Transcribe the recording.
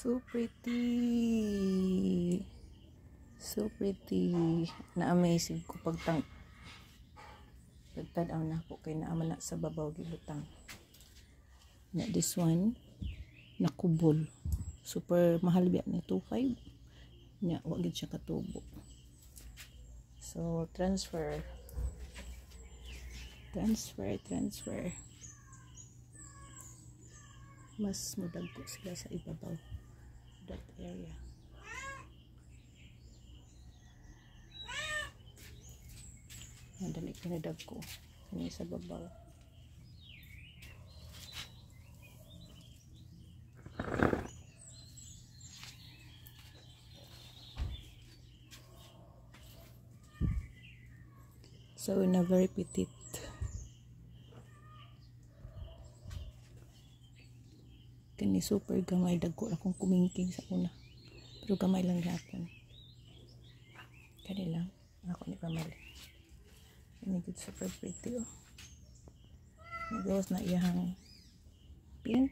So pretty. So pretty. Na-amazing ko pagtanaw na ako kay naama na sa babaw gibutang. Na this one nakubol. Super mahal biya ni 2.5. Nya wa gid siya katubo. So transfer. Mas mudagko sila sa ibabaw that area. Dali pinadagko kani sa babaw. So in a very petite. Kani super gamay, dagko akong kumingking sa una. Pero gamay lang yapon. Kani lang. Ako ni pamali. Ini good super pretty oh. Nagawas na iyang pin.